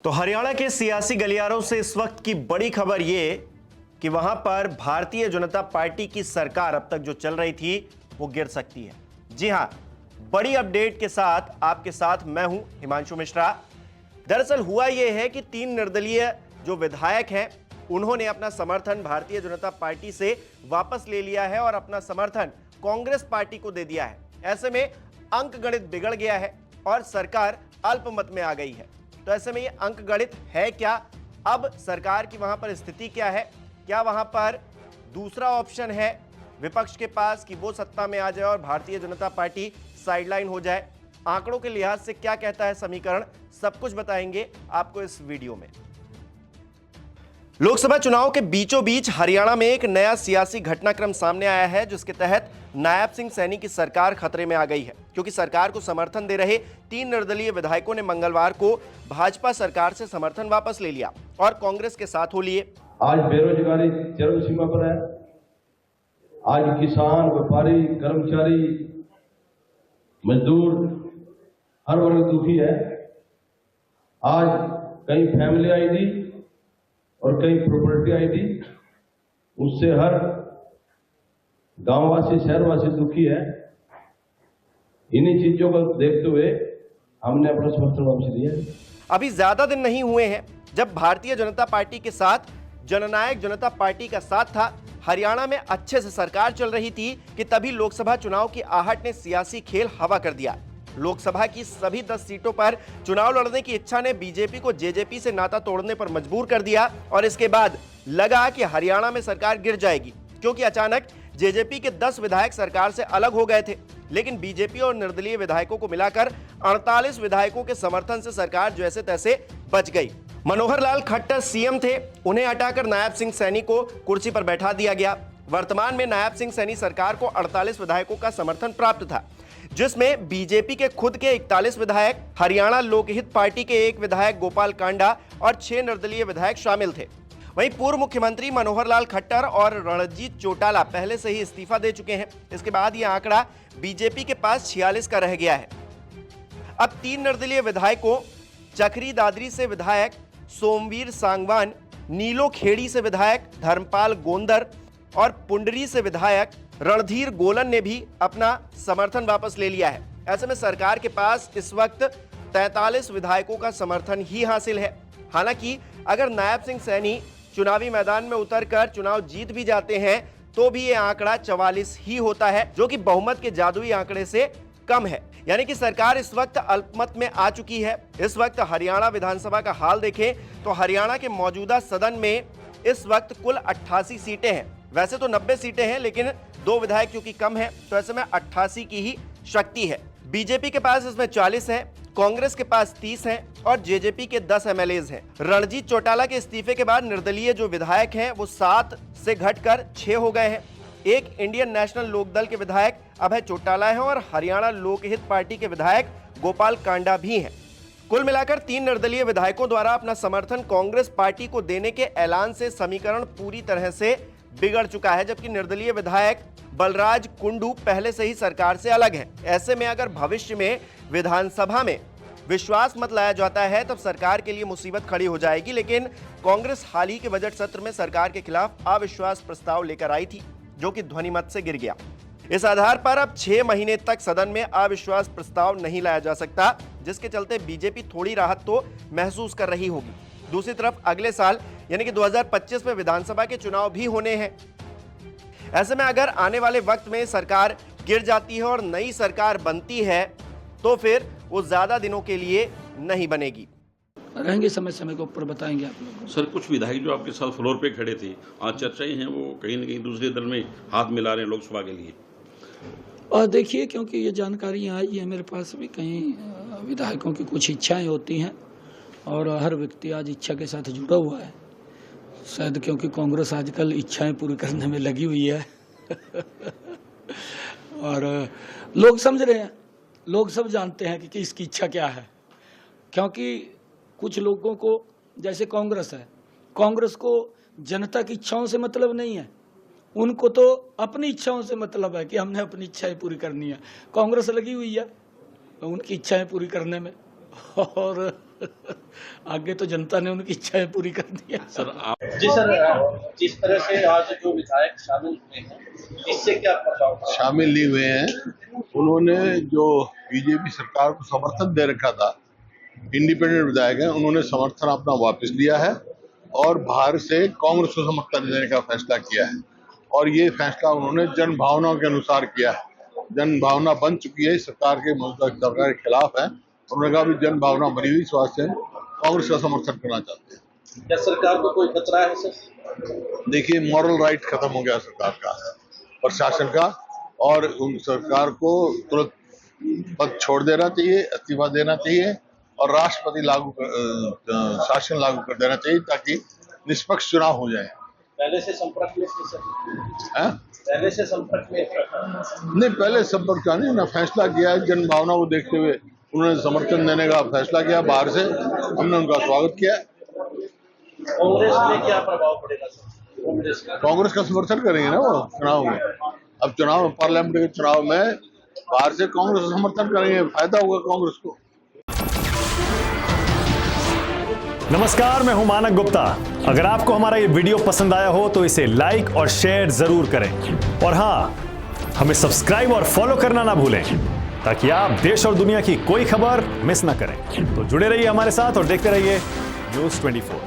तो हरियाणा के सियासी गलियारों से इस वक्त की बड़ी खबर ये कि वहां पर भारतीय जनता पार्टी की सरकार अब तक जो चल रही थी वो गिर सकती है। जी हां, बड़ी अपडेट के साथ आपके साथ मैं हूं हिमांशु मिश्रा। दरअसल हुआ यह है कि 3 निर्दलीय जो विधायक हैं उन्होंने अपना समर्थन भारतीय जनता पार्टी से वापस ले लिया है और अपना समर्थन कांग्रेस पार्टी को दे दिया है। ऐसे में अंकगणित बिगड़ गया है और सरकार अल्पमत में आ गई है। तो ऐसे में ये अंकगणित है क्या? अब सरकार की वहां पर स्थिति क्या है? क्या वहां पर दूसरा ऑप्शन है विपक्ष के पास कि वो सत्ता में आ जाए और भारतीय जनता पार्टी साइडलाइन हो जाए? आंकड़ों के लिहाज से क्या कहता है समीकरण, सब कुछ बताएंगे आपको इस वीडियो में। लोकसभा चुनाव के बीचों बीच हरियाणा में एक नया सियासी घटनाक्रम सामने आया है, जिसके तहत नायब सिंह सैनी की सरकार खतरे में आ गई है, क्योंकि सरकार को समर्थन दे रहे 3 निर्दलीय विधायकों ने मंगलवार को भाजपा सरकार से समर्थन वापस ले लिया और कांग्रेस के साथ हो लिए। आज बेरोजगारी चरम सीमा पर है। आज किसान, व्यापारी, कर्मचारी, मजदूर हर वर्ग दुखी है। आज कई फैमिली आईडी और कई प्रॉपर्टी आईडी, उससे हर गांववासी, शहरवासी दुखी है। इन्हीं चीजों को देखते हुए हमने अपना समर्थन वापस लिया। अभी ज्यादा दिन नहीं हुए हैं जब भारतीय जनता पार्टी के साथ जननायक जनता पार्टी का साथ था, हरियाणा में अच्छे से सरकार चल रही थी कि तभी लोकसभा चुनाव की आहट ने सियासी खेल हवा कर दिया। लोकसभा की सभी 10 सीटों पर चुनाव लड़ने की इच्छा ने बीजेपी को जेजेपी से नाता तोड़ने पर मजबूर कर दिया और इसके बाद लगा कि हरियाणा में सरकार गिर जाएगी, क्योंकि अचानक जेजेपी के 10 विधायक सरकार से अलग हो गए थे। लेकिन बीजेपी और निर्दलीय विधायकों को मिलाकर 48 विधायकों के समर्थन से सरकार जैसे तैसे बच गई। मनोहर लाल खट्टर सीएम थे, उन्हें हटाकर नायब सिंह सैनी को कुर्सी पर बैठा दिया गया। वर्तमान में नायब सिंह सैनी सरकार को 48 विधायकों का समर्थन प्राप्त था, जिसमें बीजेपी के खुद के 41 विधायक, हरियाणा लोकहित पार्टी के 1 विधायक गोपाल कांडा और 6 निर्दलीय विधायक शामिल थे। वहीं पूर्व मुख्यमंत्री मनोहर लाल खट्टर और रणजीत चौटाला पहले से ही इस्तीफा दे चुके हैं। इसके बाद यह आंकड़ा बीजेपी के पास 46 का रह गया है। अब 3 निर्दलीय विधायकों, चक्री दादरी से विधायक सोमवीर सांगवान, नीलो खेड़ी से विधायक धर्मपाल गोंदर और पुंडरी से विधायक रणधीर गोलन ने भी अपना समर्थन वापस ले लिया है। ऐसे में सरकार के पास इस वक्त 43 विधायकों का समर्थन ही हासिल है। हालांकि अगर नायब सिंह सैनी चुनावी मैदान में उतरकर चुनाव जीत भी जाते हैं तो भी यह आंकड़ा 44 ही होता है, जो कि बहुमत के जादुई आंकड़े से कम है। यानी कि सरकार इस वक्त अल्पमत में आ चुकी है। इस वक्त हरियाणा विधानसभा का हाल देखें तो हरियाणा के मौजूदा सदन में इस वक्त कुल 88 सीटें हैं। वैसे तो 90 सीटें हैं, लेकिन 2 विधायक क्योंकि कम है तो ऐसे में 88 की ही शक्ति है। बीजेपी के पास इसमें 40 है, कांग्रेस के पास 30 हैं और जेजेपी के 10 एमएलएज हैं। रणजीत चौटाला के इस्तीफे के बाद निर्दलीय जो विधायक हैं वो 7 से घटकर 6 हो गए हैं। एक इंडियन नेशनल लोकदल के विधायक अभय चौटाला हैं और हरियाणा लोकहित पार्टी के विधायक गोपाल कांडा भी हैं। कुल मिलाकर 3 निर्दलीय विधायकों द्वारा अपना समर्थन कांग्रेस पार्टी को देने के ऐलान से समीकरण पूरी तरह से बिगड़ चुका है, जबकि निर्दलीय विधायक बलराज कुंडू पहले से ही सरकार से अलग हैं। ऐसे में अगर भविष्य में विधानसभा में विश्वास मत लाया जाता है तब सरकार के लिए मुसीबत खड़ी हो जाएगी। लेकिन कांग्रेस हाल ही के बजट सत्र में सरकार के खिलाफ अविश्वास प्रस्ताव लेकर आई थी, जो कि ध्वनिमत से गिर गया। इस आधार पर अब 6 महीने तक सदन में अविश्वास प्रस्ताव नहीं लाया जा सकता, जिसके चलते बीजेपी थोड़ी राहत तो महसूस कर रही होगी। दूसरी तरफ अगले साल यानी कि 2025 में विधानसभा के चुनाव भी होने हैं। ऐसे में अगर आने वाले वक्त में सरकार गिर जाती है और नई सरकार बनती है तो फिर वो ज्यादा दिनों के लिए नहीं बनेगी। रहेंगे, समय समय के ऊपर बताएंगे आप लोग। सर, कुछ विधायक जो आपके साथ फ्लोर पे खड़े थे, आज चर्चाएं हैं वो कहीं न कहीं दूसरे दल में हाथ मिला रहे हैं लोकसभा के लिए। और देखिए, क्योंकि ये जानकारियाँ आई है मेरे पास भी, कहीं विधायकों की कुछ इच्छाएं होती हैं और हर व्यक्ति आज इच्छा के साथ जुड़ा हुआ है। शायद क्योंकि कांग्रेस आजकल इच्छाएं पूरी करने में लगी हुई है और लोग समझ रहे हैं, लोग सब जानते हैं कि इसकी इच्छा क्या है। क्योंकि कुछ लोगों को, जैसे कांग्रेस है, कांग्रेस को जनता की इच्छाओं से मतलब नहीं है, उनको तो अपनी इच्छाओं से मतलब है कि हमने अपनी इच्छाएं पूरी करनी है। कांग्रेस लगी हुई है उनकी इच्छाएं पूरी करने में और आगे तो जनता ने उनकी इच्छाएं पूरी कर दी है। सर आप जी सर, जिस तरह से आज जो विधायक शामिल हुए हैं, इससे क्या प्रभाव पड़ा? शामिल नहीं हुए हैं। उन्होंने जो बीजेपी सरकार को समर्थन दे रखा था, इंडिपेंडेंट विधायक हैं, उन्होंने समर्थन अपना वापस लिया है और बाहर से कांग्रेस को समर्थन देने का फैसला किया है। और ये फैसला उन्होंने जन भावनाओं के अनुसार किया है। जन भावना बन चुकी है, सरकार के मौजूदा सरकार के खिलाफ है। उन्होंने कहा भी जन भावना बनी हुई, स्वास्थ्य कांग्रेस का समर्थन करना चाहते हैं। क्या सरकार को कोई खतरा है सर? देखिए, मॉरल राइट खत्म हो गया सरकार का, प्रशासन का, और उन सरकार को तुरंत पद छोड़ देना चाहिए, इस्तीफा देना चाहिए और राष्ट्रपति शासन लागू कर देना चाहिए ताकि निष्पक्ष चुनाव हो जाए। पहले से संपर्क में थे सर? हैं? पहले से संपर्क में थे? नहीं, पहले संपर्क का नहीं ना, फैसला किया है जन भावना को देखते हुए उन्होंने समर्थन देने का फैसला किया बाहर से, हमने उनका स्वागत किया। कांग्रेस में क्या प्रभाव पड़ेगा सर? कांग्रेस का समर्थन करेंगे ना वो चुनाव में। अब चुनाव, पार्लियामेंट के चुनाव में बाहर से कांग्रेस का समर्थन करेंगे, फायदा होगा कांग्रेस को। नमस्कार, मैं हूं मानक गुप्ता। अगर आपको हमारा ये वीडियो पसंद आया हो तो इसे लाइक और शेयर जरूर करें और हां, हमें सब्सक्राइब और फॉलो करना ना भूलें ताकि आप देश और दुनिया की कोई खबर मिस ना करें। तो जुड़े रहिए हमारे साथ और देखते रहिए न्यूज़ 24।